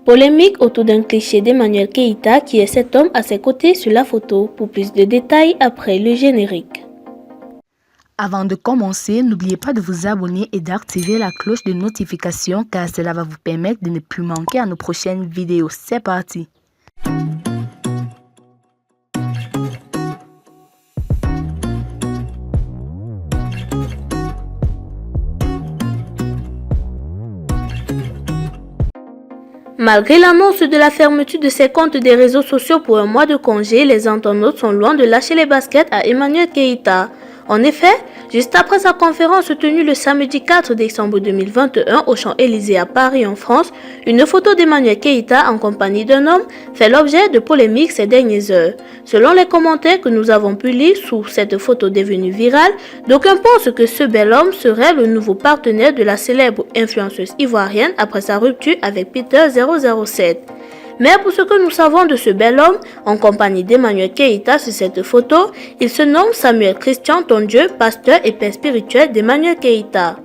Polémique autour d'un cliché d'Emmanuel Keïta qui est cet homme à ses côtés sur la photo. Pour plus de détails après le générique. Avant de commencer, n'oubliez pas de vous abonner et d'activer la cloche de notification car cela va vous permettre de ne plus manquer à nos prochaines vidéos. C'est parti! Malgré l'annonce de la fermeture de ses comptes des réseaux sociaux pour un mois de congé, les internautes sont loin de lâcher les baskets à Emmanuel Keïta. En effet, juste après sa conférence tenue le samedi 4 décembre 2021 au Champs-Élysées à Paris en France, une photo d'Emmanuel Keïta en compagnie d'un homme fait l'objet de polémiques ces dernières heures. Selon les commentaires que nous avons pu lire sous cette photo devenue virale, d'aucuns pensent que ce bel homme serait le nouveau partenaire de la célèbre influenceuse ivoirienne après sa rupture avec Peter 007. Mais pour ce que nous savons de ce bel homme, en compagnie d'Emmanuel Keïta sur cette photo, il se nomme Samuel Christian Tondieu, pasteur et père spirituel d'Emmanuel Keïta.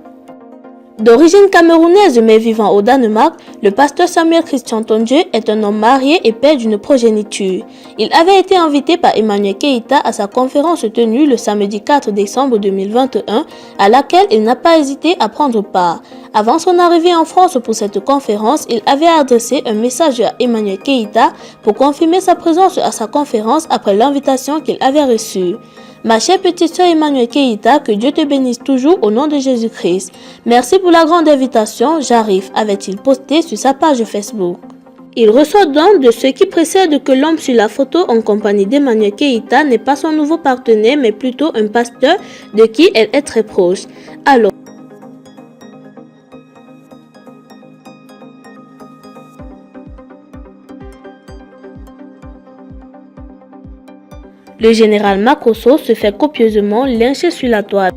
D'origine camerounaise mais vivant au Danemark, le pasteur Samuel Christian Tondieu est un homme marié et père d'une progéniture. Il avait été invité par Emmanuel Keïta à sa conférence tenue le samedi 4 décembre 2021, à laquelle il n'a pas hésité à prendre part. Avant son arrivée en France pour cette conférence, il avait adressé un message à Emmanuel Keïta pour confirmer sa présence à sa conférence après l'invitation qu'il avait reçue. Ma chère petite sœur Emmanuel Keïta, que Dieu te bénisse toujours au nom de Jésus-Christ. Merci pour la grande invitation, j'arrive, avait-il posté sur sa page Facebook. Il ressort donc de ce qui précède que l'homme sur la photo en compagnie d'Emmanuel Keïta n'est pas son nouveau partenaire mais plutôt un pasteur de qui elle est très proche. Alors, le général Makosso se fait copieusement lyncher sur la toile.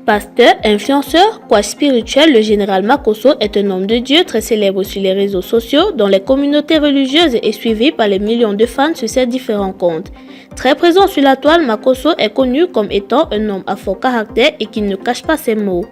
Pasteur, influenceur, coach spirituel, le général Makosso est un homme de Dieu très célèbre sur les réseaux sociaux dont les communautés religieuses est suivi par les millions de fans sur ses différents comptes. Très présent sur la toile, Makosso est connu comme étant un homme à fort caractère et qui ne cache pas ses mots.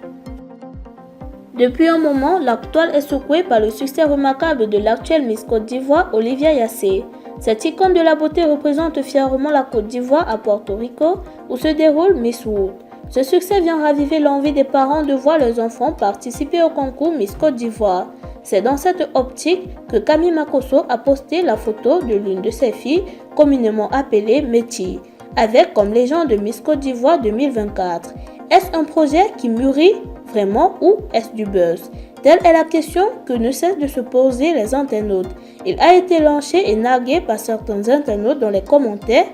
Depuis un moment, la toile est secouée par le succès remarquable de l'actuelle Miss Côte d'Ivoire, Olivia Yassé. Cette icône de la beauté représente fièrement la Côte d'Ivoire à Porto Rico, où se déroule Miss World. Ce succès vient raviver l'envie des parents de voir leurs enfants participer au concours Miss Côte d'Ivoire. C'est dans cette optique que Camille Makosso a posté la photo de l'une de ses filles, communément appelée Métis, avec comme légende Miss Côte d'Ivoire 2024. Est-ce un projet qui mûrit vraiment ou est-ce du buzz? Telle est la question que ne cessent de se poser les internautes. Il a été lynché et nargué par certains internautes dans les commentaires.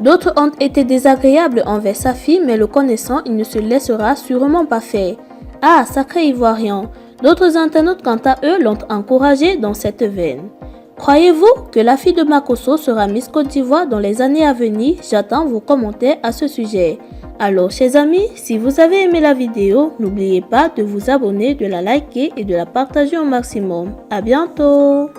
D'autres ont été désagréables envers sa fille, mais le connaissant, il ne se laissera sûrement pas faire. Ah, sacré Ivoirien! D'autres internautes, quant à eux, l'ont encouragé dans cette veine. Croyez-vous que la fille de Makosso sera Miss Côte d'Ivoire dans les années à venir? J'attends vos commentaires à ce sujet. Alors, chers amis, si vous avez aimé la vidéo, n'oubliez pas de vous abonner, de la liker et de la partager au maximum. À bientôt!